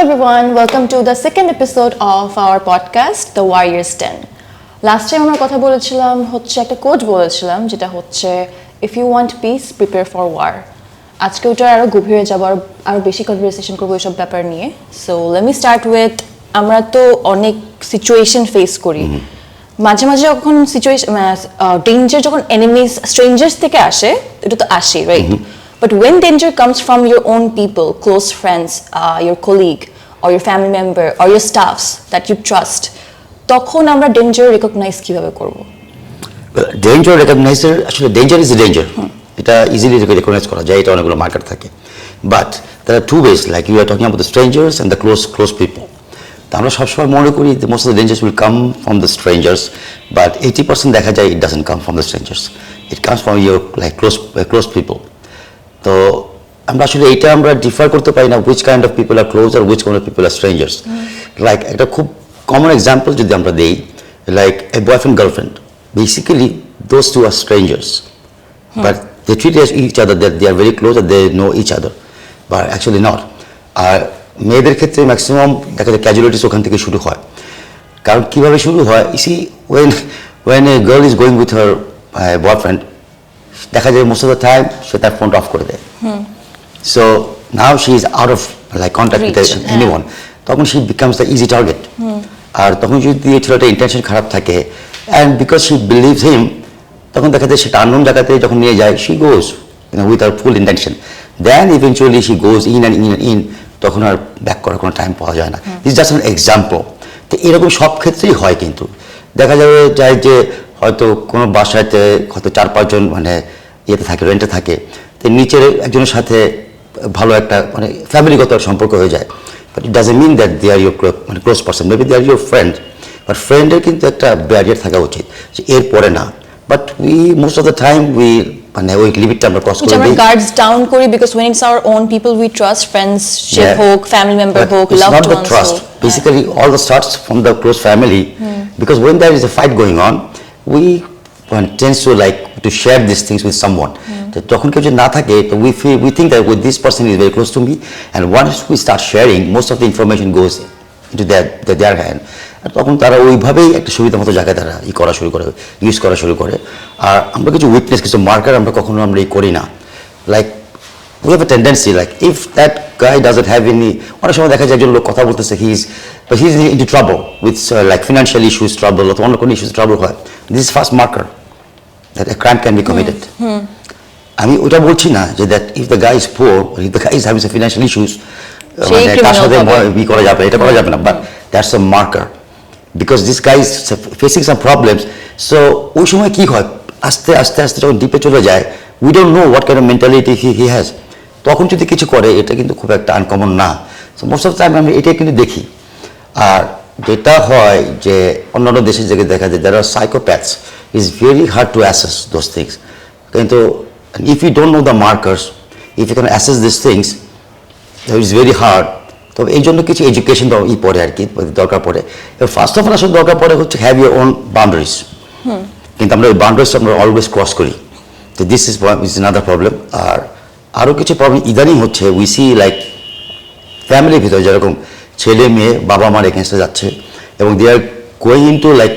everyone, welcome to the second episode of our podcast, The Warrior's Den. Last time আমরা কথা বলেছিলাম হচ্ছে একটা কোট বলেছিলাম যেটা হচ্ছে if you want peace, prepare for war. আজকে ওটা আরো গভীরে যাব আর বেশি কনভারসেশন করব এইসব ব্যাপার নিয়ে। So let me start with আমরা তো অনেক সিচুয়েশন ফেস করি। মাঝে মাঝে যখন সিচুয়েশন ডেঞ্জার যখন এনিমিজ স্ট্রেঞ্জার্স থেকে আসে এটা তো আসে right But when danger comes from your own people, close friends, your colleague, or your family member, or your staffs that you trust, তখন আমরা danger recognize কিভাবে করব? Danger recognize actually danger is a danger. এটা easily recognize করা যায়, এটা অনেকগুলো marker থাকে. But there are two ways, like you are talking about the strangers and the close people. তা আমরা সবসময় মনে করি that most of the dangers will come from the strangers, but 80% দেখা যায় it doesn't come from the strangers. It comes from your like close people. তো আমরা আসলে এটা আমরা ডিফার করতে পারি না which kind of people are close or which kind of people are strangers. Like একটা খুব common example যদি আমরা দেই like a boyfriend girlfriend. Basically those two are strangers. But they treat each other that they are very close and they know each other. But actually not. আর মেয়েদের ক্ষেত্রে maximum দেখা যায় casualties ওখান থেকে শুরু হয় কারণ কিভাবে শুরু হয় you see when a girl is going with her boyfriend দেখা যায় most of the time সে তার ফোনটা অফ করে দেয় so now she is out of like contact with anyone তখন she becomes the easy target আর তখন যদি ছেলেটার ইন্টেনশন খারাপ থাকে and because she believes him তখন দেখা যায় সেটা আননোন জায়গাতে যখন নিয়ে যায় she goes with her full intention then eventually she goes in and in তখন আর ব্যাক করার কোনো টাইম পাওয়া যায় না this is just an example তো এরকম সব ক্ষেত্রেই হয় কিন্তু দেখা যায় যে হয়তো কোনো বাসাতে হয়তো 4-5 জন মানে ইয়েতে থাকে রেন্টে থাকে তো নিচের একজনের সাথে ভালো একটা মানে ফ্যামিলিগত সম্পর্ক হয়ে যায় but it doesn't mean that they are your মানে close person maybe they are your friend but ফ্রেন্ডের কিন্তু একটা ব্যারিয়ার থাকা উচিত যে এর পরে না but we most of the time we মানে ওই লিমিটটা আমরা ক্রস করে দিই আমরা গার্ডস ডাউন করি because when it's our own people we trust friendship হোক family member হোক loved ones not the trust basically all the starts from the close family because when there is a fight going on we tends to like to share these things with someone যখন কেউ না থাকে তো we think that with this person is very close to me and once we start sharing most of the information goes into their hand আর তখন তারা ওইভাবেই একটা সুবিধা মতো জায়গায় তারা করা শুরু করে ইউজ করা শুরু করে আর আমরা কিছু উইটনেস কিছু মার্কার আমরা কখনো আমরা করি না like we have a tendency like if that guy doesn't have any অনেক সময় দেখা যায় একজন লোক কথা বলতেছে he is into trouble with like financial issues trouble অথবা অন্য কোনো issues trouble হয় this is first marker that a crime can be committed আমি ওটা বলছি না যে that if the guy is poor or if the guy is having some financial issues তার সাথে করা যাবে এটা করা যাবে না but that's a marker because this guy is facing some problems so ওই সময় কি হয় আস্তে আস্তে যখন ডিপে চলে যায় we don't know what kind of mentality he has তখন যদি কিছু করে এটা কিন্তু খুব একটা আনকমন না so most of the time আমি এটা কিন্তু দেখি আর যেটা হয় যে অন্যান্য দেশের জায়গায় দেখা যায় there are psychopaths it's very hard to assess those things কিন্তু if you don't know the markers if you can assess these things it is very hard তবে এই জন্য কিছু এডুকেশন পড়ে আর কি দরকার পড়ে ফার্স্ট অফ অল আসলে দরকার পড়ে হচ্ছে হ্যাভ ইউর ওন বাউন্ডারিজ কিন্তু আমরা ওই বাউন্ডারিজ আমরা অলওয়েজ ক্রস করি তো দিস ইজ another প্রবলেম আর আরও কিছু প্রবলেম ইদানিং হচ্ছে উই সি লাইক ফ্যামিলির ভিতরে যেরকম ছেলে মেয়ে বাবা মার এগেনস্টে যাচ্ছে এবং they are going into like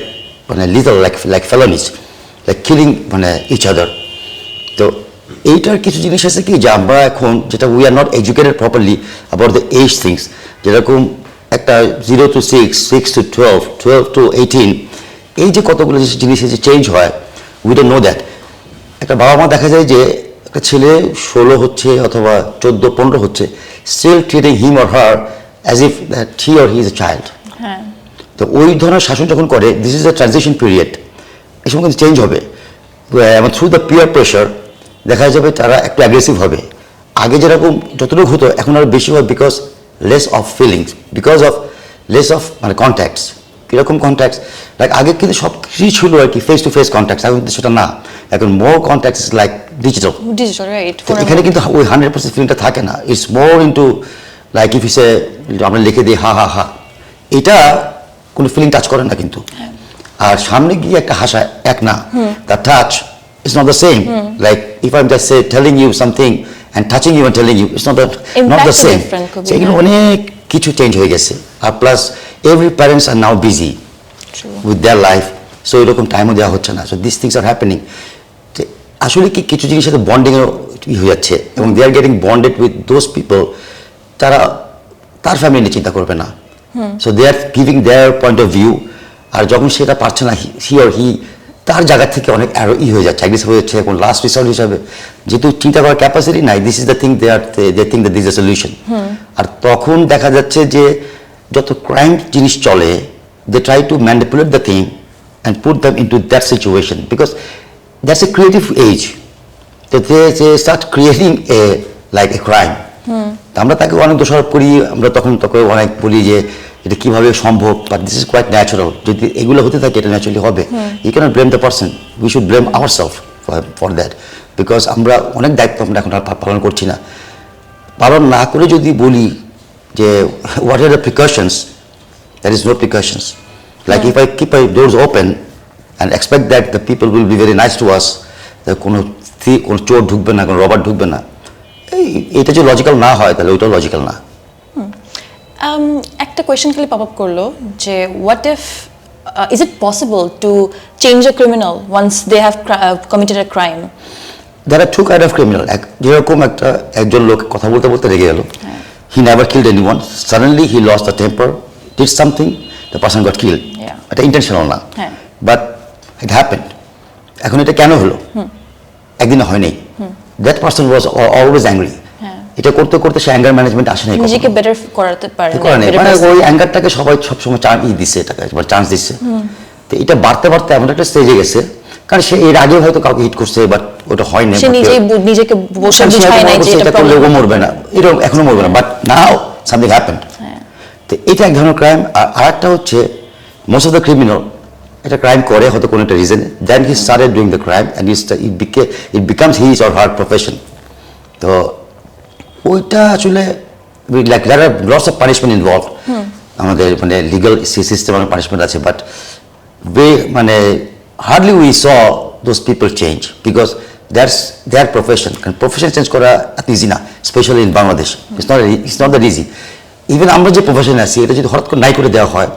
মানে লিটল লাইক ফেলোনিজ লাইক কিলিং মানে ইচ আদার তো এইটার কিছু জিনিস আছে কি যে আমরা এখন যেটা we are not educated properly about the age things যেরকম একটা 0 to 6 6 to 12 12 to 18 এই যে কতগুলো জিনিস যে চেঞ্জ হয় উই ডোন্ট নো দ্যাট একটা বাবা মা দেখা যায় যে একটা ছেলে 16 হচ্ছে অথবা 14-15 হচ্ছে still treating him or her as if that he or he is a child তো ওই ধরনের শাসন যখন করে this is a transition period এই সময় কিন্তু চেঞ্জ হবে এবং থ্রু দ্য পিয়ার প্রেশার দেখা যাবে তারা একটু অ্যাগ্রেসিভ হবে আগে যেরকম যতটুকু হতো এখন আরও বেশি হয় because less of feelings because of less of মানে কন্ট্যাক্টস কীরকম কন্ট্যাক্টস লাইক আগে কিন্তু সব কিছুই ছিল আর কি ফেস টু ফেস কন্ট্যাক্টস এখন কিন্তু সেটা না এখন more contacts is like digital right এখানে কিন্তু ওই 100% ফিলিংটা থাকে না it's more into like if is a আমরা লিখে দিই হা এটা কোনো ফিলিং টাচ করে না কিন্তু আর সামনে গিয়ে একটা হাসা এক না the touch is not the same like if I am just say telling you something and touching you and telling you it's not the same এগুলো অনেক কিছু চেঞ্জ হয়ে গেছে আর plus every parents are now busy with their life so এরকম টাইমও দেওয়া হচ্ছে না so this things are happening আসলে কি কিছু জিনিসের সাথে বন্ডিংয়ের হয়ে যাচ্ছে এবং they are getting bonded with those people তারা তার ফ্যামিলি নিয়ে চিন্তা করবে না so they are giving their point of view আর যখন সেটা পারছে না হি তার জায়গা থেকে অনেক আরো হয়ে যাচ্ছে অ্যাগ্রেসিভ হয়ে যাচ্ছে এখন লাস্ট রিসর্ট হিসাবে যেহেতু চিন্তা করার ক্যাপাসিটি নাই this is the thing they think that this is the solution আর তখন দেখা যাচ্ছে যে যত ক্রাইম জিনিস চলে they try to manipulate the thing and put them into that situation because that's a creative as they start creating a like a crime আমরা তাকে অনেক দোষারোপ করি আমরা তখন তাকে অনেক বলি যে এটা কিভাবে সম্ভব but this is quite natural যদি এগুলো হতে থাকে এটা ন্যাচারালি হবে you cannot blame the person we should blame ourself for that because আমরা অনেক দায়িত্ব আমরা এখন আর পালন করছি না পালন না করে যদি বলি যে what are the precautions there is no precautions like if I keep I doors open and expect that the people will be very nice to us কোনো চোর ঢুকবে না কোনো রবার ঢুকবে না এটা যদি লজিক্যাল না হয় তাহলে ওইটাও লজিক্যাল না একটা কোয়েশ্চেন খালি পপ আপ করলো যে what if is it possible to change a criminal once they have committed a crime There are two kind of criminal. যেরকম একজন লোক কথা বলতে বলতে রেগে গেল he never killed anyone suddenly he lost the temper did something the person got killed এটা intentional না but it happened এখন এটা কেন হলো একদিন হয় নাই that person was always angry এটা করতে করতে সে অ্যাঙ্গার ম্যানেজমেন্ট আসে নাই নিজেকে বেটার করাতে পারে মানে ওই অ্যাঙ্গারটাকে সবাই সবসময় দিচ্ছে এটাকে একবার চান্স দিচ্ছে তো এটা বাড়তে বাড়তে এমন একটা স্টেজে গেছে কারণ সে এর আগে হয়তো কাউকে হিট করছে বাট ওটা হয় না সে নিজেকে বসে বুঝায় না যে এটা করলে ও মরবে না এরকম এখনো মরবে না বাট নাও সামথিং হ্যাপেন্ড তো এটা এক ধরনের ক্রাইম আর একটা হচ্ছে মোস্ট অফ দ্য ক্রিমিনাল এটা ক্রাইম করে হয়তো কোনো একটা reason then he started doing the crime and it becomes his or her profession তো ওইটা আসলে like there are lots of punishment involve আমাদের মানে লিগাল সিস্টেম অনেক পানিশমেন্ট আছে বাট মানে hardly we saw those people change because that's their profession and profession change kora at easy na especially in Bangladesh it's not that easy even আমরা যে প্রফেশনে আছি এটা যদি হঠাৎ করে নাই করে দেওয়া হয়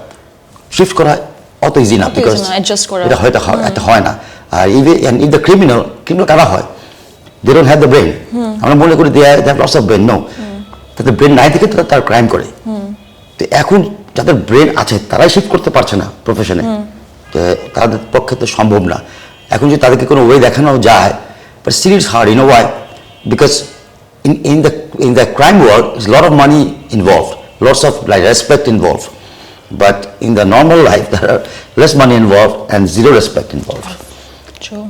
শিফট করা অত ইজি না because এটা হয়তো এত হয় না আর and if the criminal কারা হয় they don't have the brain আমরা মনে করি they have lots of brain no তাদের ব্রেন নাই থেকে তারা ক্রাইম করে তো এখন যাদের ব্রেন আছে তারাই শিফট করতে পারছে না প্রফেশনে তাদের পক্ষে তো সম্ভব না এখন যদি তাদেরকে কোনো ওয়ে দেখানো যায় but still it's hard in why because in the crime world is a lot of money involved lots of like respect involved but in the normal life there are less money involved and zero respect involved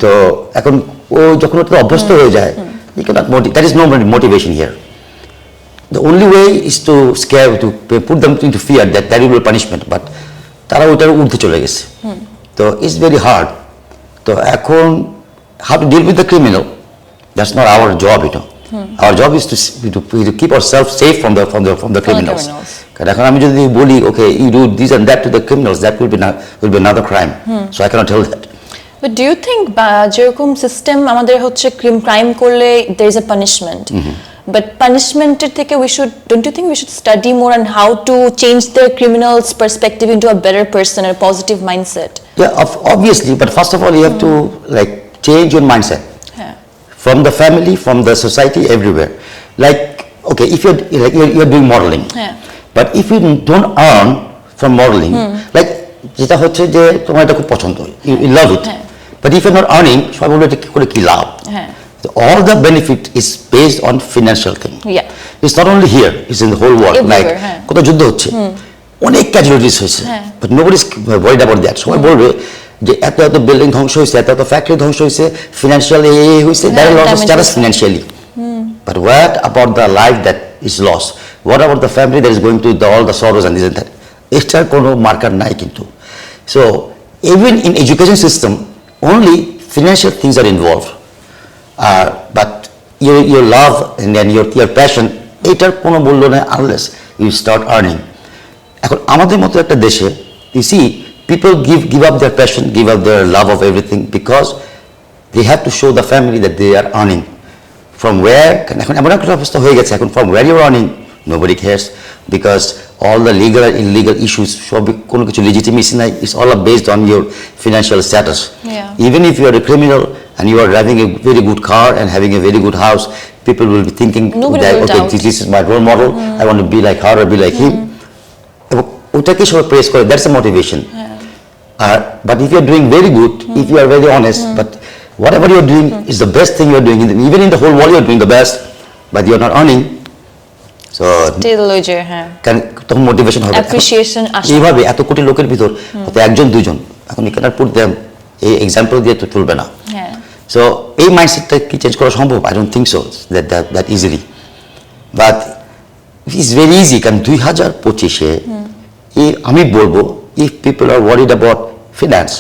তো এখন ও যখন ওটা অভ্যস্ত হয়ে যায় you cannot that is no motivation here the only way is to scare to put them into fear that there will be punishment but তারা ওইটার ঊর্ধ্বে চলে গেছে তো ইটস ভেরি হার্ড তো এখন how to deal with the criminal that's not our job our job is to keep our self safe from the criminals কারণ এখন আমি যদি বলি okay you do this and that to the criminals that will be another crime so I cannot tell that but do you think যেরকম system আমাদের হচ্ছে crime করলে there is a punishment but punishment থেকে don't you think we should study more on how to change the criminal's perspective into a better person and a positive mindset yeah obviously but first of all you have to like change your mindset from the family from the society everywhere like okay if you're doing modeling but if you don't earn from modeling like যেটা হচ্ছে যে তোমার এটা খুব পছন্দ you love it but if you're not earning সবাই বলবে এটা কি করে কি লাভ So all the benefit is based on financial thing. Yeah. It's not only here, it's in the whole world. Like কত যুদ্ধ হচ্ছে অনেক ক্যাজুয়ালিটিস হয়েছে but nobody is worried about that. সবাই বলবে যে এত বিল্ডিং ধ্বংস হয়েছে এত ফ্যাক্টরি ধ্বংস হয়েছে ফিনান্সিয়ালি হয়েছে that is lost status financially. But what about the life that is lost? What about the family that is going through all the sorrows and this and that? এটার কোনো marker নাই কিন্তু. So even in education system only financial things are involved. But your love and then your passion এটার কোনো মূল্য নেই unless you start earning এখন আমাদের মতো একটা দেশে you see people give up their passion give up their love of everything because they have to show the family that they are earning from where এখন এমন একটা অবস্থা হয়ে গেছে এখন from where you're earning nobody cares because all the legal and illegal issues সব কোনো কিছু legitimacy নাই, it's all based on your financial status. Even if you are a criminal and you are driving a very good car and having a very good house, people will be thinking that okay, this is my role model, I want to be like her or be like him. ওটাকে সবাই press করে, that's a motivation. But if you are doing very good, if you are very honest, but whatever you are doing is the best thing you are doing, even in the whole world you are doing the best, but you are not earning, so still তখন motivation হবে, appreciation আসে। এইভাবে এত কোটি লোকের ভিতর হয়তো একজন দুইজন, এখন you cannot put them এই এক্সাম্পল দিয়ে তো চলবে না। সো এই মাইন্ডসেটটা কি চেঞ্জ করা সম্ভব? I don't think so that easily, but it's very easy কারণ 2025-এ আমি বলবো if people are worried about finance,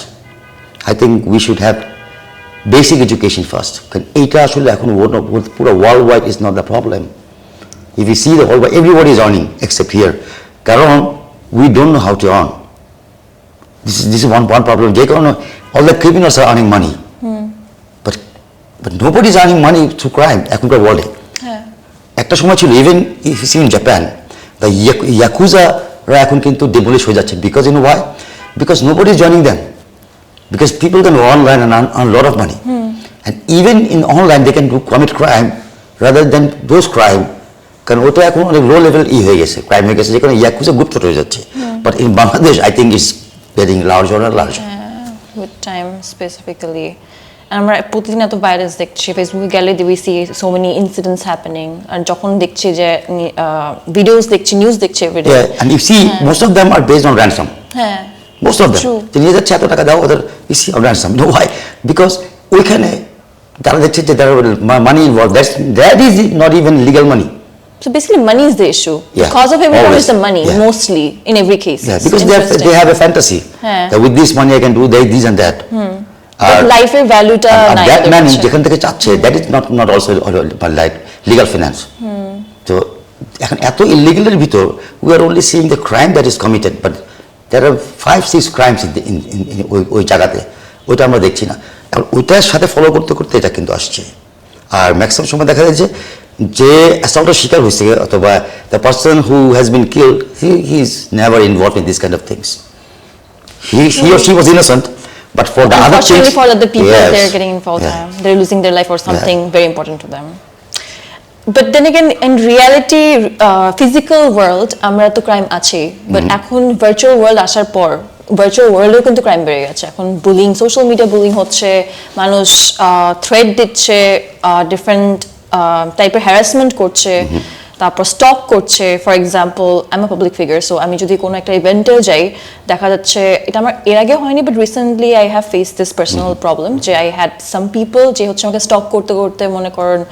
I think we should have basic education first. কারণ এইটা আসলে এখন পুরো world wide is not the problem. If you see the whole world, everybody is earning except here. কারণ we don't know how to earn. This is one problem. যে কারণে all the criminals are earning money, but nobody is earning money through crime এখনকার ওয়ার্ল্ডে। একটা সময় ছিল, even if you see in Japan, the yakuza এখন কিন্তু demolish হয়ে যাচ্ছে, because you know why? Because nobody is joining them, because people can go online and earn a lot of money, and even in online they can commit crime rather than those crime, কারণ ওটা এখন অনেক low level হয়ে গেছে, crime হয়ে গেছে, যেখানে yakuza group ছোট হয়ে যাচ্ছে, but in Bangladesh I think is getting larger and larger with time specifically. আমরা প্রতিদিন এত ভাইরাস দেখছি, ফেসবুকে গেলে we see so many incidents happening, আর যখন দেখছি যে ভিডিওস দেখছি, নিউজ দেখছি every day, and you see most of them are based on ransom. Most of them নিয়ে যাচ্ছে এত টাকা দাও, ওদের you see on ransom. No why? Because ওইখানে তারা দেখছে যে তার মানি involve, that is not even legal money. So basically money is the issue. The cause of everything is the money, mostly, in every case. Because they have a fantasy that with this money I can do this and that. But life এর ভ্যালুটা নাই, that money যেখান থেকে চাচ্ছে, that is not also like legal finance. So এখন এত ইলিগালের ভিতর we are only seeing the crime that is committed, but there are 5-6 crimes in ওই জায়গাতে, ওইটা আমরা দেখছি না। আর ওইটার সাথে ফলো করতে করতে এটা কিন্তু আসছে, আর ম্যাক্সিমাম সময় দেখা যাচ্ছে যে অ্যাসল্টের শিকার হয়েছে অথবা the person who has been killed, he is never involved in this kind of things. He or she was innocent, but for the other things, unfortunately for the people they're getting involved, they're losing their life or something very important to them. But then again, in reality, physical world আমরা তো crime আছে, but এখন virtual world আসার পর virtual ওয়ার্ল্ডেও কিন্তু crime বেড়ে গেছে। এখন বুলিং, সোশ্যাল মিডিয়া বুলিং হচ্ছে, মানুষ থ্রেট দিচ্ছে, ডিফারেন্ট টাইপের হ্যারাসমেন্ট করছে, তারপর স্টক করছে। For example, I am a public figure, so আমি যদি কোনো একটা ইভেন্টে যাই, দেখা যাচ্ছে এটা আমার এর আগে হয়নি, but recently I have face this personal problem, যে আই হ্যাড সাম পিপল যে হচ্ছে আমাকে স্টক করতে করতে মনে করেন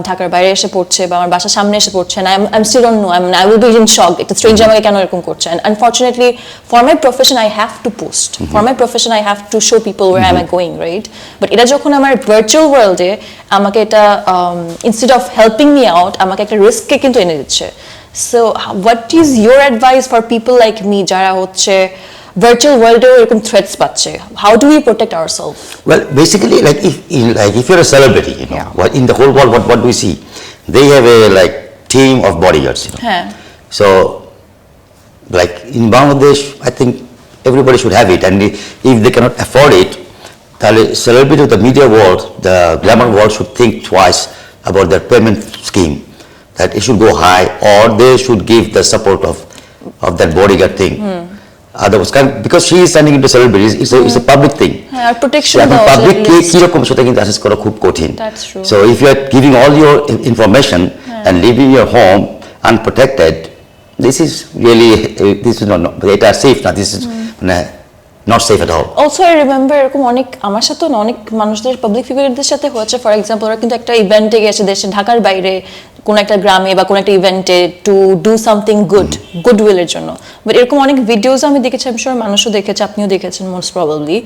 ঢাকার বাইরে এসে পড়ছে বা আমার বাসার সামনে এসে পড়ছে, I am still don't know, I will be in shock, একটা স্ট্রেঞ্জার আমাকে কেন এরকম করছে। And unfortunately for my profession I have to post, for my profession I have to show people where I am going, right? But এটা যখন আমার virtual ওয়ার্ল্ডে আমাকে এটা instead of helping me out, আমাকে একটা রিস্ককে কিন্তু এনে দিচ্ছে। So what is your advice for people like me যারা হচ্ছে virtual world এরকম threats পাচ্ছে? How do we protect ourselves? Well, basically, if you're a celebrity, you know, what in the whole world, what do we see? They have a team of bodyguards, you know. So, in Bangladesh, I think everybody should have it, and if they cannot afford it, the celebrity of the media world, the glamour world, should think twice about their payment scheme. That it should go high, or they should give the support of that bodyguard thing. Otherwise, because she is standing into celebrities, it's a public thing. Protection. Public কিরকম সেটা কিন্তু assess করা খুব কঠিন। That's true. So if you are giving all your information and leaving your home unprotected, this is not এটা safe না, this is not safe at all. Also I remember এরকম অনেক আমার সাথে অনেক মানুষদের পাবলিক ফিগারদের সাথে হচ্ছে, ফর এক্সাম্পল ওরা কিন্তু একটা ইভেন্টে গেছে দেশে, ঢাকার বাইরে কোন একটা গ্রামে বা কোন একটা ইভেন্টে, টু ডু সামথিং গুডউইলের জন্য। বাট এরকম অনেক ভিডিওস আমি দেখেছি, আমি শিওর মানুষও দেখেছে, আপনিও দেখেছেন মোস্ট প্রবাবলি,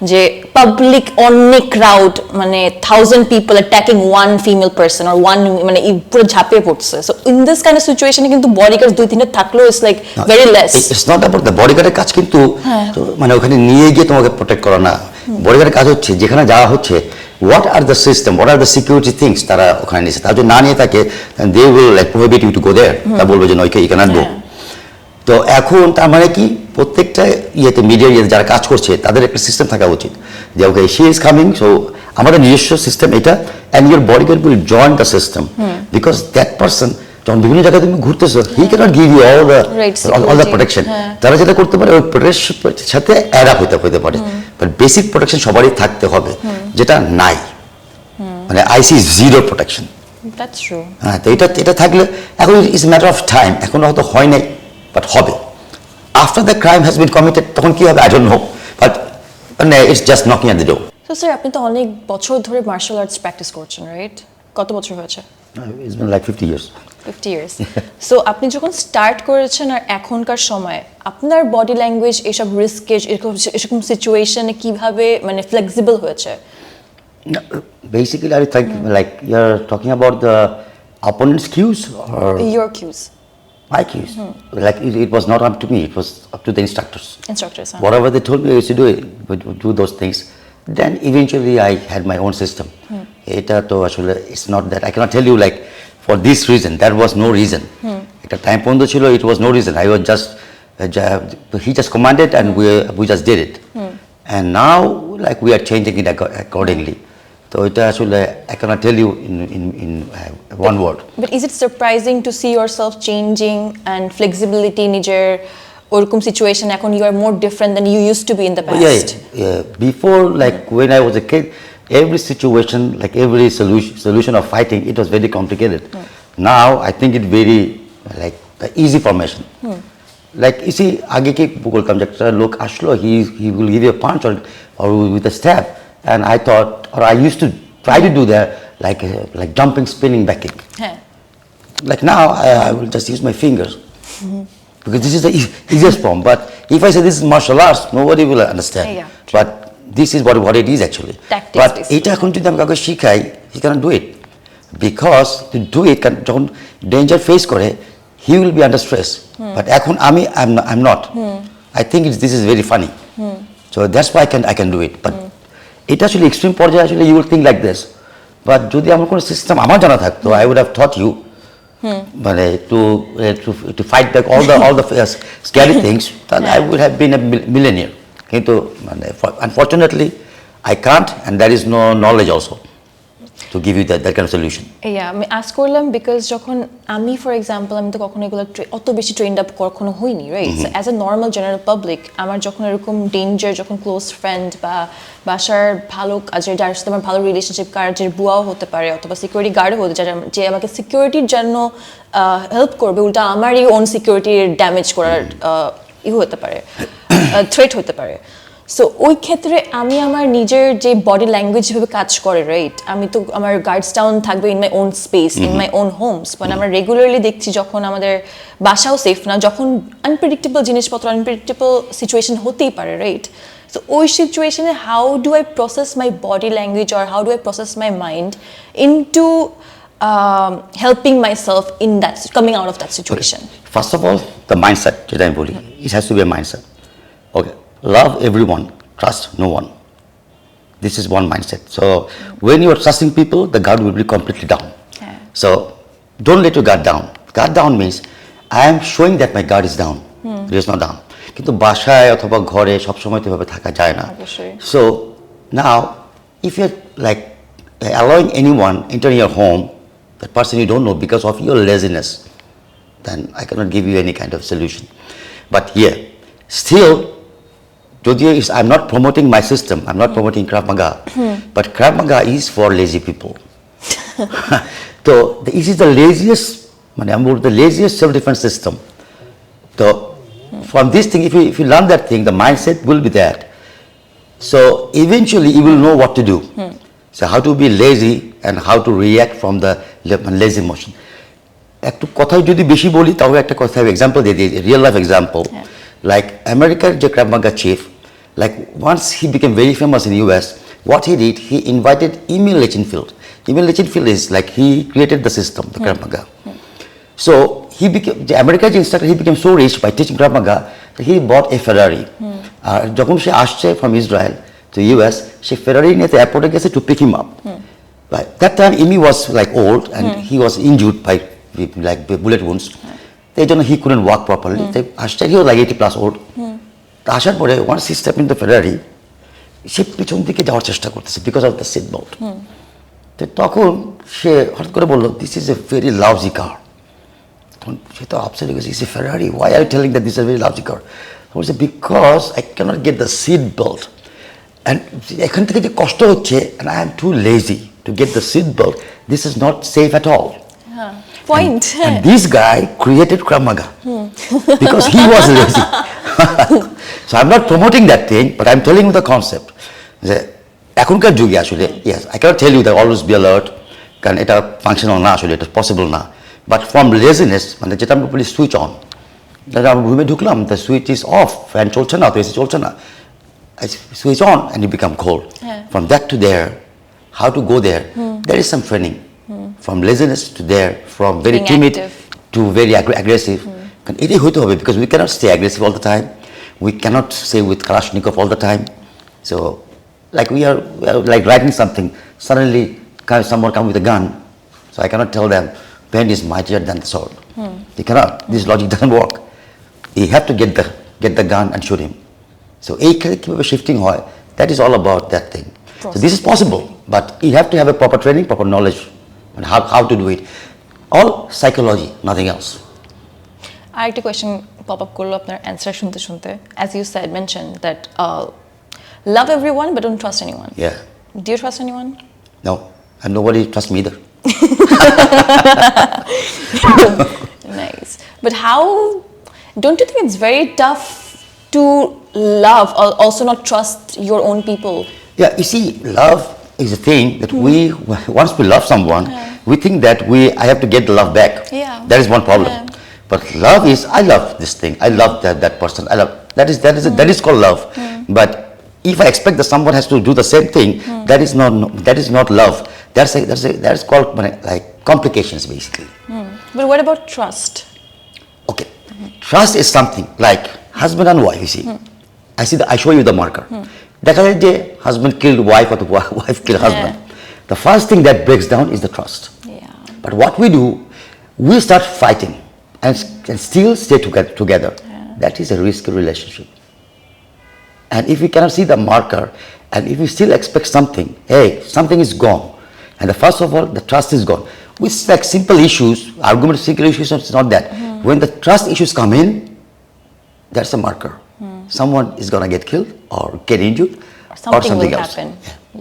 যে পাবলিক অনেক ক্রাউড, মানে 1000 people attacking one female person or one, মানে পুরো ঝাঁপিয়ে পড়ছে। So in this kind of সিচুয়েশনে কিন্তু বডিগার্ড 2-3 থাকলেও it's like very less. It's not about the বডিগার্ডের কাজ, কিন্তু মানে ওখানে নিয়ে গিয়ে তোমাকে প্রোটেক্ট করা না। বডিগার্ডের কাজ হচ্ছে যেখানে যাওয়া হচ্ছে what are the system, what are the security things তারা ওখানে নিয়েছে, তারা যদি না নিয়ে থাকে then they will like prohibit you to go there, তা বলবে যে নয় you cannot go. তো এখন তার মানে কি প্রত্যেকটা ইয়েতে মিডিয়া ইয়েতে যারা কাজ করছে তাদের একটা সিস্টেম থাকা উচিত যে okay she is coming, so আমাদের নিজস্ব সিস্টেম এটা, and your body can will join the system because that person যখন বিভিন্ন জায়গায় তুমি ঘুরতেছো he can't give you all the protection. তারা যেটা করতে পারে ওই প্রোটেকশনের সাথে অ্যাড আপ হতে পারে, বাট বেসিক প্রোটেকশন সবারই থাকতে হবে, যেটা নাই, মানে আইসি জিরো প্রোটেকশন। That's true. হ্যাঁ, তো এটা থাকলে এখন ইটস ম্যাটার অফ টাইম, এখন হয়তো হয় নাই বাট হবে। After the crime has been committed তখন কি হবে আই ডোন্ট নো, বাট মানে it's just knocking at the door. So sir আপনি তো অনেক বছর ধরে মার্শাল আর্টস প্র্যাকটিস করছেন, রাইট? কত বছর হয়েছে? It's been like 50 years. 50 years. So আপনি যখন স্টার্ট করেছেন আর এখনকার সময় আপনার বডি ল্যাঙ্গুয়েজ এসব রিস্কে এরকম সিচুয়েশনে কিভাবে মানে ফ্লেক্সিবল হয়েছে? Basically, I think like you're talking about the opponent's cues or your cues. My cues. Like it was not up to me; it was up to the instructors. Instructors. Whatever they told me I used to do it, do those things. Then eventually I had my own system. Eta to ashole it's not that I cannot tell you like for this reason. There was no reason. Ekta time pondo chilo, it was no reason. I was just he just commanded and we just did it. And now like we are changing it accordingly. So এটা আসলে I cannot tell you in one word. But is it surprising to see yourself changing and flexibility নিজের ওরকম situation এখন you are more different than you used to be in the past? Yeah. Before like when I was a kid, every situation like every solution of fighting it was very complicated. Now I think it very like easy formation. Like you see আগে কি বলতাম যে একটা লোক আসলো he will give you a punch or with a stab. And I thought, or I used to try to do that, like jumping, spinning, backing. Like now, I will just use my fingers because this is the easiest form. But if I say this is martial arts, nobody will understand. But this is what it is actually. Tactics, but এটা এখন যদি আমি কাউকে শিখাই, he cannot do it because to do it, যখন danger face করে, he will be under stress. But এখন I'm not. I think this is very funny. So that's why I can do it. But এটা আসলে extreme পর্যায়ে আসলে you will think like this, but যদি আমার কোনো system আমার জানা থাকতো I would have thought you মানে to fight back all the scary things, তাহলে I would have been a millionaire. কিন্তু মানে unfortunately I can't and there is no knowledge also to give you that kind of solution. আমি ask করলাম because যখন আমি for example আমি তো কখনো এগুলো অত বেশি ট্রেন্ড আপ কখনো হইনি, right? As a normal general public আমার যখন এরকম ডেঞ্জার, যখন ক্লোজ ফ্রেন্ড বা বাসার ভালো কাজের যার সাথে আমার ভালো রিলেশনশিপ, কাজের বুয়াও হতে পারে অথবা সিকিউরিটি গার্ডও হতে পারে যে আমাকে সিকিউরিটির জন্য হেল্প করবে, উল্টা আমারই ওন সিকিউরিটির ড্যামেজ করার হতে পারে, থ্রেট হতে পারে। সো ওই ক্ষেত্রে আমি আমার নিজের যে বডি ল্যাঙ্গুয়েজ যেভাবে কাজ করে, রাইট? আমি তো আমার গার্ডস ডাউন থাকবে in my own space, in my own homes, মানে আমরা রেগুলারলি দেখছি যখন আমাদের বাসাও সেফ না, যখন আনপ্রেডিক্টেবল জিনিসপত্র, আনপ্রেডিক্টেবল সিচুয়েশন হতেই পারে, রাইট? সো ওই সিচুয়েশনে how do I process my body language or how do I process my mind into helping myself in that coming out of that situation? First of all, the mindset, যেটা আমি বলি, it has to be a mindset. Okay. Love everyone, trust no one. This is one mindset. So when you are trusting people, the guard will be completely down. So don't let your guard down. Guard down means I am showing that my guard is down. It is not down. কিন্তু বাসায় অথবা ঘরে সব সময় তো এভাবে থাকা যায় না। So now if you're like allowing anyone enter your home, that person you don't know because of your laziness, then I cannot give you any kind of solution. But here, still I'm not promoting my system, I'm not promoting Krav Maga, but Krav Maga is for lazy people. So this is the laziest self-defense system. So from this thing, if you learn that thing, the mindset will be that. So eventually you will know what to do. So how to be lazy and how to react from the lazy motion. একটু কথাই যদি বেশি বলি তাহলে একটা কথা example দিয়ে দিই, real life example. Like American Krav Maga chief, like once he became very famous in US, what he did, he invited Emil Lechenfield. Emil Lechenfield is like he created the system, the Krav Maga. So he became the American instructor. He became so rich by teaching Krav Maga that he bought a Ferrari. যখন সে আসছে from Israel, to US, she Ferrari নিয়ে এয়ারপোর্টে গেছে to pick him up. Right. That time Imi was like old and he was injured by like bullet wounds. They don't know he couldn't walk properly. He was like 80 plus old. আসার পরে once he stepped into Ferrari, সে পিছন দিকে যাওয়ার চেষ্টা করতেছে because of the seat belt. তো তখন সে হঠাৎ করে বলল, this is a very lousy car. তখন সে তো আপসেট হয়ে গেছে, it's a Ferrari. Why are you telling that this is a very lousy car? I said, because I cannot get the seat belt. And এখান থেকে যে কষ্ট হচ্ছে and I am too lazy to get the seat belt. This is not safe at all. Point. And this guy created Krav Maga because he was lazy. So I'm not promoting that thing, but I'm telling you the concept. যে এখনকার যুগে আসলে yes, I cannot tell you that always be alert, কারণ এটা functional না, আসলে এটা possible না, but from laziness মানে যেটা আমরা বলি সুইচ অন, আমরা রুমে ঢুকলাম, the switch is off, fan চলছে না, তো এসি চলছে না, I switch on and you become cold. From that to there, how to go there, there is some training. From laziness to there, from very Being timid active to very aggressive. এটাই হইতে হবে because we cannot stay aggressive all the time. We cannot stay with Kalashnikov all the time. So like we are like writing something, suddenly someone come with a gun, so I cannot tell them pen is mightier than the sword. You cannot, this logic doesn't work. You have to get the gun and shoot him. So এই কিভাবে shifting হয়, that is all about that thing. So this is possible, but you have to have a proper training, proper knowledge on how to do it. All psychology, nothing else. আরেকটা question pop up করলো আপনার answer শুনতে শুনতে, as you said, mentioned that love everyone but don't trust anyone. Yeah. Do you trust anyone? No, and nobody trusts me either. Nice. But how, don't you think it's very tough to love or also not trust your own people? Yeah, you see, love is a thing that we, once we love someone, we think that I have to get the love back. Yeah. That is one problem. But love is, I love this thing, I love that person, I love, that is called love. But if I expect that someone has to do the same thing, that is not love. That's called like complications basically. But what about trust? Okay, trust is something like husband and wife, you see. I show you the marker. দেখা যায় যে husband killed wife or the wife killed husband. The first thing that breaks down is the trust. But what we do, we start fighting and still stay together. That is a risky relationship. And if we cannot see the marker, and if we still expect something, hey, something is gone. And first of all, the trust is gone. With like simple issues, argument simple issues, it's not that. When the trust issues come in, that's a marker. Someone is gonna get killed or get injured or something will else. happen.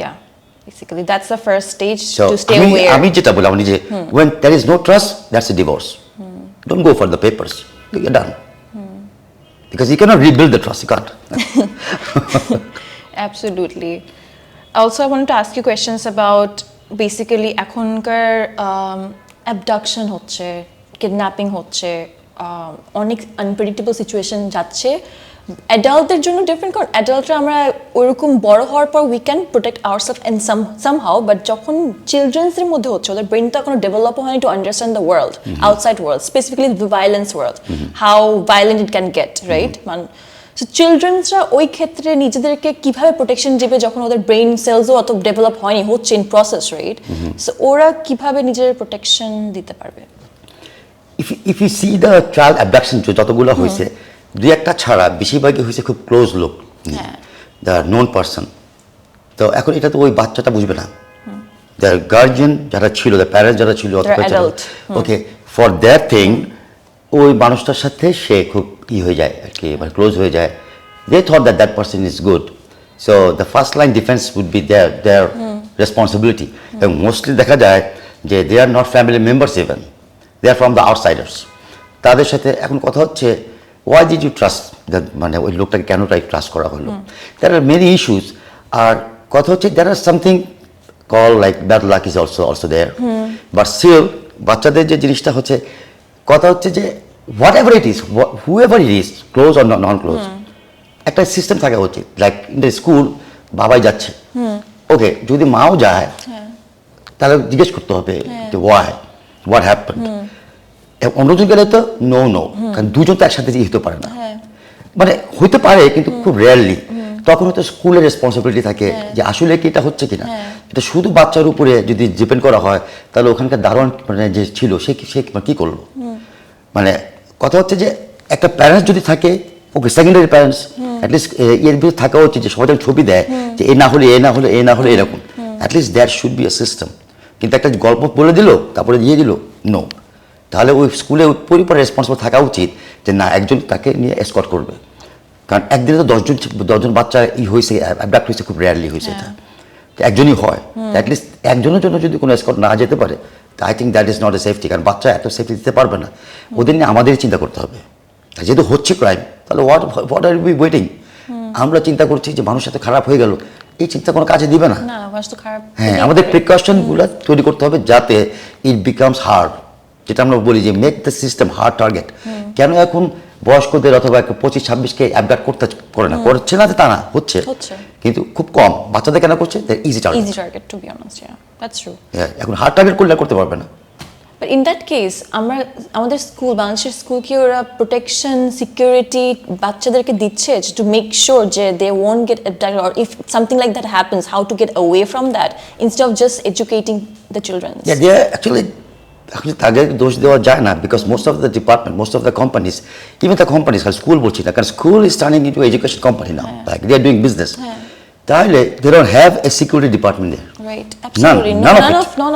Yeah. Basically, that's the first stage to stay aware. আমি যেটা বললাম যে when there is no trust, that's a divorce. Don't go for the papers. You're done. Because you cannot rebuild the trust. You can't. Absolutely. Also, I wanted to ask you questions about basically এখনকার abduction হচ্ছে, kidnapping হচ্ছে, অনেক unpredictable situation যাচ্ছে। অ্যাডাল্টদের জন্য different, কারণ অ্যাডাল্টরা আমরা ওরকম বড় হওয়ার পর we can protect ourself in somehow, but যখন চিলড্রেন্সের মধ্যে হচ্ছে ওদের ব্রেন তো এখনো ডেভেলপও হয়নি to understand the world, outside world, specifically the violence world, how violent it can get, right? So চিলড্রেন্সরা ওই ক্ষেত্রে নিজেদেরকে কিভাবে প্রোটেকশন দেবে যখন ওদের ব্রেন সেলসও অত ডেভেলপ হয়নি, হচ্ছে ইন প্রসেস, রাইট? সো ওরা কিভাবে নিজের প্রোটেকশন দিতে পারবে? If you see the child abduction যতগুলো হয়েছে, দুই একটা ছাড়া বেশিরভাগই হয়েছে খুব ক্লোজ লোক, দ্য নোন পারসন। তো এখন এটা তো ওই বাচ্চাটা বুঝবে না, দ্য গার্জিয়ান যারা ছিল, দ্য প্যারেন্টস যারা ছিল, ওকে, ফর দ্যাট থিং ওই মানুষটার সাথে সে খুব হয়ে যায় আর কি, মানে ক্লোজ হয়ে যায়। They thought that person is good, so the first line defence would be their responsibility. এবং মোস্টলি দেখা যায় যে they are not family members, even they are from the outsiders. তাদের সাথে এখন কথা হচ্ছে, why did you trust that, মানে ওই লোকটাকে কেন ট্রাস্ট করা হলো? There are many issues. আর কথা হচ্ছে there are something called like bad luck is also there. But still বাচ্চাদের যে জিনিসটা হচ্ছে, কথা হচ্ছে যে whatever it is, whoever it is, close or non close, একটা সিস্টেম থাকা উচিত। লাইক ইন দ্য স্কুল বাবাই যাচ্ছে, ওকে, যদি মাও যায় তাহলে জিজ্ঞেস করতে হবে যে why, what happened. অন্যজন গেলে তো নো, কারণ দুজন তো একসাথে হতে পারে না, মানে হইতে পারে কিন্তু খুব রেয়ারলি। তো তখন হয়তো স্কুলের রেসপন্সিবিলিটি থাকে যে আসলে কি এটা হচ্ছে কিনা। এটা শুধু বাচ্চার উপরে যদি ডিপেন্ড করা হয় তাহলে ওখানকার দারোয়ান মানে যে ছিল সে কি করলো। মানে কথা হচ্ছে যে একটা প্যারেন্টস যদি থাকে, ওকে সেকেন্ডারি প্যারেন্টস অ্যাটলিস্ট এর ভিতরে থাকা উচিত যে সবাই ছবি দেয় যে এ না হলে এরকম, at least that should B a system. কিন্তু একটা গল্প বলে দিল তারপরে দিয়ে দিল, নো। তাহলে ওই স্কুলে পরিবারের রেসপন্সিবল থাকা উচিত যে না, একজন তাকে নিয়ে এসকর্ট করবে। কারণ একদিনে তো 10জন বাচ্চা হয়েছে, অ্যাডাপ্ট হয়েছে, খুব রেয়ারলি হয়েছে এটা, একজনই হয়। অ্যাটলিস্ট একজনের জন্য যদি কোনো এসকর্ট না যেতে পারে, I think that is not a safety. কারণ বাচ্চা এত সেফটি দিতে পারবে না, ওদের নিয়ে আমাদেরই চিন্তা করতে হবে। যেহেতু হচ্ছে ক্রাইম, তাহলে হোয়াট আর উই ওয়েটিং? আমরা চিন্তা করছি যে মানুষ এত খারাপ হয়ে গেল, এই চিন্তা কোনো কাজে দিবে না। হ্যাঁ, আমাদের প্রিকশনগুলো তৈরি করতে হবে যাতে ইট বিকামস হার্ড, যেটা আমরা বলি যে make the system hard target. কেন এখন বয়স্কদের অথবা 25-26কে অ্যাবডাক্ট করে না, করছে না তা না, হচ্ছে, কিন্তু খুব কম। বাচ্চাদের কেন করছে? Easy target to be honest, that's true. এখন হার্ড টার্গেট করলে করতে পারবে না। But in that case, আমাদের স্কুল, বাংলাদেশের স্কুল কি ওরা প্রোটেকশন, সিকিউরিটি বাচ্চাদেরকে দিচ্ছে to make sure যে they won't get abducted, or if something like that happens, how to get away from that instead of just educating the children? Yeah, they are actually তাদের দোষ দেওয়া যায় না, because most of the department, most of the companies, even the companies, school বলছি না, কারণ school is turning into education company now, like they are doing business. তাহলে they don't have a security department there. Right, absolutely. None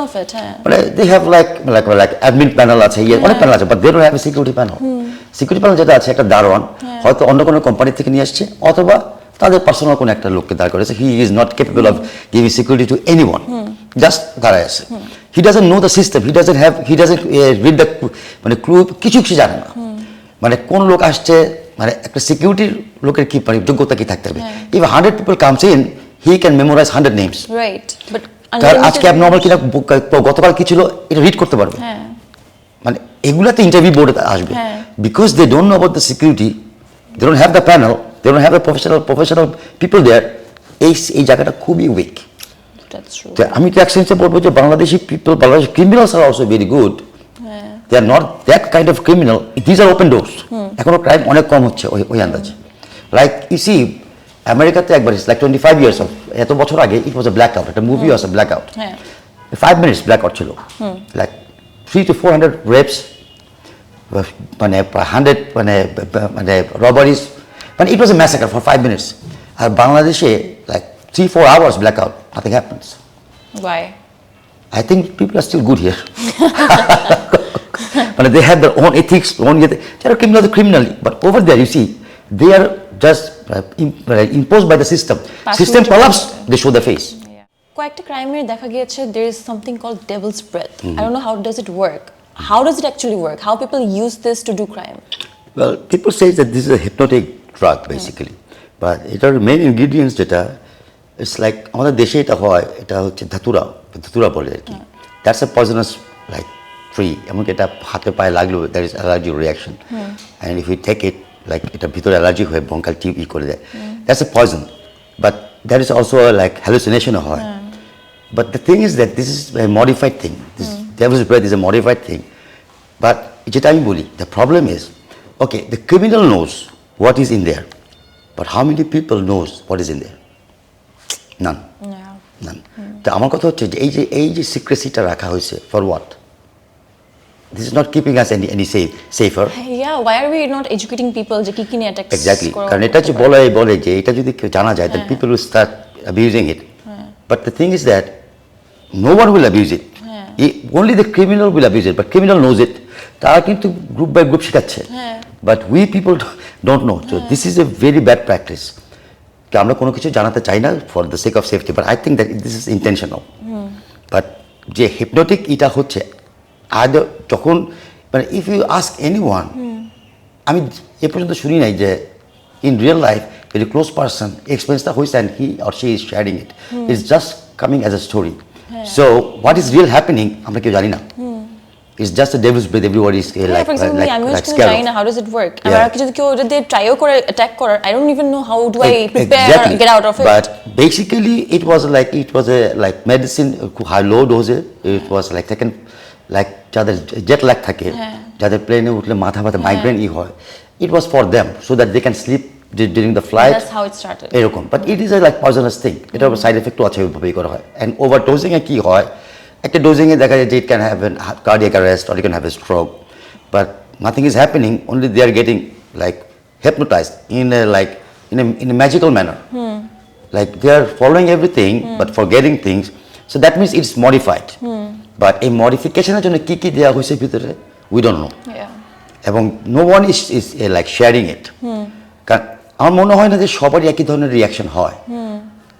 of it. They have like admin panel আছে, অনেক panel আছে, but they don't have a security panel. Security panel যেটা আছে একটা দারোয়ান হয়তো অন্য কোনো কোম্পানি থেকে নিয়ে আসছে, অথবা তাদের পার্সোনাল কোনো একটা লোককে দাঁড় করেছে। He is not capable of giving security to anyone, just দাঁড়ায় আছে। He doesn't know the system, he doesn't read the মানে ক্লু, কিছু জানে না। মানে কোন লোক আসছে, মানে একটা সিকিউরিটির লোকের কি যোগ্যতা কি থাকতে হবে। If 100 people comes in, he can memorize 100 names. Right, but তার আজকে অ্যাবনর্মাল কিনা, গতকাল কি ছিল এটা রিড করতে পারবে। মানে এগুলাতে ইন্টারভিউ বোর্ডে আসবে, because they don't know about the security, they don't have the panel, they don't have the professional people there. এই জায়গাটা খুবই উইক। আমি তো এক সেন্সে বলবো যে Bangladeshi criminals are also very good. They are not that kind of criminal. These are open doors. এখনো ক্রাইম অনেক কম হচ্ছে ওই আন্দাজে। লাইক ইউ সি আমেরিকাতে একবার, like 25 years of, এত বছর আগে, it was a blackout. একটা মুভি আছে blackout. 5 minutes blackout ছিল। Like 300 to 400 rapes, মানে 100 মানে robberies, মানে it was a massacre for 5 minutes. আর বাংলাদেশে like 3-4 hours blackout, nothing happens. Why? I think people are still good here. But they have their own ethics, they are criminal, but over there you see they are just imposed by the system. System collapse, they show their face. কয়েকটা ক্রাইমের দেখা গিয়েছে there is something called devil's breath. I don't know how does it work. How does it actually work? How people use this to do crime? Well, people say that this is a hypnotic drug basically, but it are main ingredients যেটা it's like আমাদের দেশে এটা হয়, এটা হচ্ছে ধাতুরা বলে আর কি। That's a poisonous like tree. এমনকি এটা হাতে পায়ে লাগলেও there is allergy reaction, and if you take it, like এটা ভিতরে অ্যালার্জি হয়ে বঙ্কাল টিউব করে দেয়। That's a poison, but there is also a like hallucination হয়। But the thing is that this is a modified thing. This devil's breath is a modified thing. But যেটা আমি বলি, the problem is, okay, the criminal knows what is in there, but how many people knows what is in there? None. তো আমার কথা হচ্ছে যে এই যে সিক্রেসিটা রাখা হয়েছে, for what? This is not keeping us any safer. Yeah, why are we not educating people যে কি নিয়ে attacks? Exactly. কারণ এটা যে বলে যে এটা যদি কেউ জানা যায়, then people will start abusing it. But the thing is that no one will abuse it. Only the criminal will abuse it, but criminal knows it. তারা কিন্তু গ্রুপ বাই গ্রুপ শেখাচ্ছে, but we people don't know. So this is a very bad practice. আমরা কোনো কিছু জানাতে চাই না for the sake of safety, but I think that this is intentional. But যে hypnotic এটা হচ্ছে either যখন, মানে if you ask anyone, আমি এ পর্যন্ত শুনি নাই যে in real life very close person experience টা হয়েছে and he or she is sharing it. It's just coming as a story. So what is real happening আমরা কেউ জানি না। It's just a devil's breath. Everybody is like for example, I'm like in China. How does it work? যদি try করে attack করার, I don't even know how do I prepare or get out of it. But basically it was a like medicine, high low dose. It was like taken like যাদের jet lag থাকে, যাদের প্লেনে উঠলে মাথা ব্যথা, migraine হয়, it was for them so that they can sleep during the flight. That's how it started. এরকম, but it is a like poisonous thing. এটা সাইড এফেক্টও আছে ওইভাবেই করা হয়। and overdosing এ কি হয়, একটা ডোজিং এ দেখা যায় যে it can have a cardiac arrest or you can have a stroke, but nothing is happening, only they are getting like hypnotized in a magical manner. Like they are following everything but forgetting things, so that means it's modified. But a modification এর জন্য কি কি দেওয়া হয়েছে ভিতরে we don't know. এবং no one is like sharing it. কারণ আমার মনে হয় না যে সবারই একই ধরনের রিয়াকশন হয়।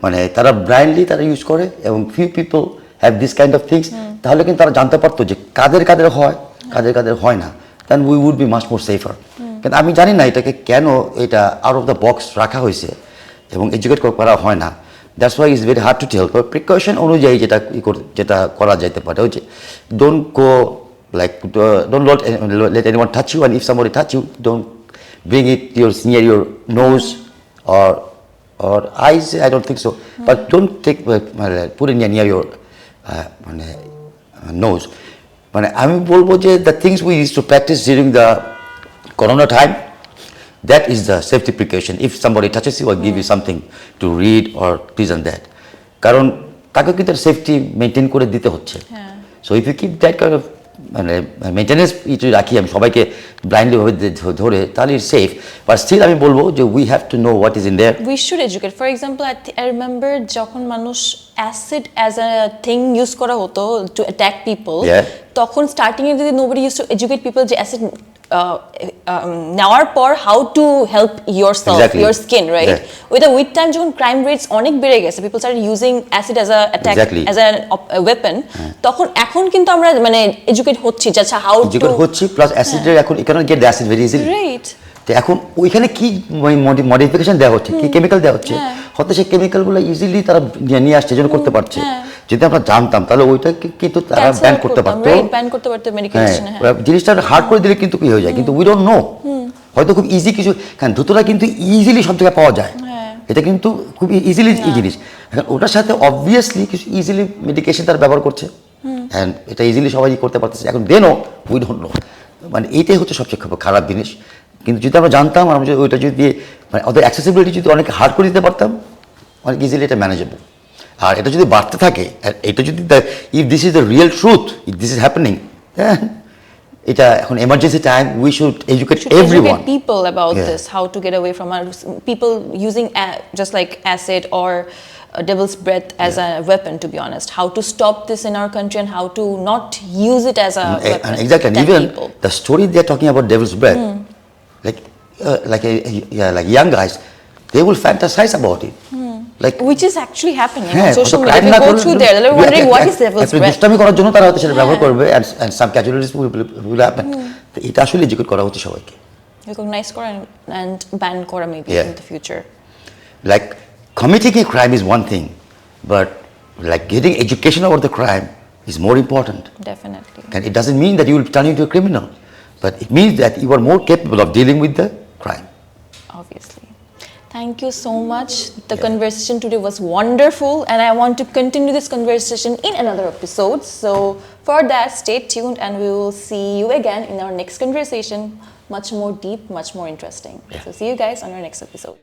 মানে তারা ব্লাইন্ডলি তারা ইউজ করে এবং few people have this kind of things, তাহলে কিন্তু তারা জানতে পারতো যে কাদের কাদের হয় কাদের কাদের হয় না, then we would be much more safer. কিন্তু আমি জানি না এটাকে কেন এটা আউট অফ দ্য বক্স রাখা হয়েছে এবং এডুকেট করা হয় না। That's why is very hard to tell. Precaution অনুযায়ী যেটা করা যেতে পারে হচ্ছে don't go like don't let anyone touch you, and if somebody touch you, don't bring it near your nose or eyes. I don't think so, but don't put it near your nose. মানে আমি বলবো যে the things we used to practice during the corona time, that is the safety precaution. If somebody touches you or give you something to read or this and that, কারণ তাকে কিন্তু safety maintain করে দিতে হচ্ছে। So if you keep that kind of মানে maintenance যদি রাখি আমি সবাইকে ব্লাইন্ডলি ভাবে ধরে, তাহলে ইটস সেফ। বাট স্টিল আমি বলবো যে we have to know what is in their. We should educate. For example I remember যখন মানুষ acid as a thing use করা হতো টু অ্যাটাক পিপল, তখন স্টার্টিং এ যদি nobody use to educate people যে অ্যাসিড নেওয়ার পর how to help your self your skin, right? With time যখন ক্রাইম রেটস অনেক বেড়ে গেছে, people started using acid as a attack as a weapon, তখন এখন কিন্তু আমরা মানে এডুকেট হচ্ছি যে আচ্ছা হাউ টু হচ্ছি, প্লাস অ্যাসিডের এখন you cannot get the acid very easily, right? তো এখন ওইখানে কি মডিফিকেশন দেওয়া হচ্ছে, কি কেমিক্যাল দেওয়া হচ্ছে, হয়তো সেই কেমিক্যালগুলো ইজিলি তারা নিয়ে আসছে, জন্য করতে পারছে। যদি আমরা জানতাম তাহলে ওইটা কিন্তু তারা ব্যান করতে পারতো, মেডিকেশন। জিনিসটা হার্ড করে দিলে কিন্তু কি হয়ে যায়, কিন্তু উই ডোন্ট নো। হয়তো খুব ইজি কিছু, কারণ ধুতরা কিন্তু ইজিলি সব জায়গায় পাওয়া যায়, এটা কিন্তু খুব ইজিলি জিনিস। এখন ওটার সাথে অবভিয়াসলি কিছু ইজিলি মেডিকেশন তারা ব্যবহার করছে, অ্যান্ড এটা ইজিলি সবাই করতে পারতেছে। এখন দেনও উই ডোন্ট নো, মানে এইটাই হচ্ছে সবচেয়ে খারাপ জিনিস। কিন্তু যদি আমরা জানতাম, আমরা যদি ওইটা যদি মানে ওদের অ্যাক্সেসিবিলিটি যদি অনেক হার্ড করে দিতে পারতাম, অনেক ইজিলি এটা ম্যানেজেবল। আর এটা যদি বাড়তে থাকে, এটা যদি if this is the real truth, if this is happening, এটা এখন emergency time, we should educate everyone, people about this, how to get away from people using just like acid or devil's breath as a weapon, to be honest. How to stop this in our country and how to not use it as a weapon. And exactly, and even people. The story they are talking about devil's breath, like young guys, they will fantasize about it. Like, which is actually happening on social media. If you go through there, they're wondering what is devil's breath. দুষ্টামি করার জন্য তারা হয়তো সেটা ব্যবহার করবে, and some casualties will happen. তো এটা আসলে এডুকেট করা হচ্ছে সবাইকে, recognize করা and ban করা maybe in the future. Like committing a crime is one thing, but like getting education about the crime is more important. Definitely. And it doesn't mean that you will turn into a criminal, but it means that you are more capable of dealing with the crime. Obviously. Thank you so much. The conversation today was wonderful, and I want to continue this conversation in another episode. So for that, stay tuned, and we will see you again in our next conversation, much more deep, much more interesting. So see you guys on our next episode.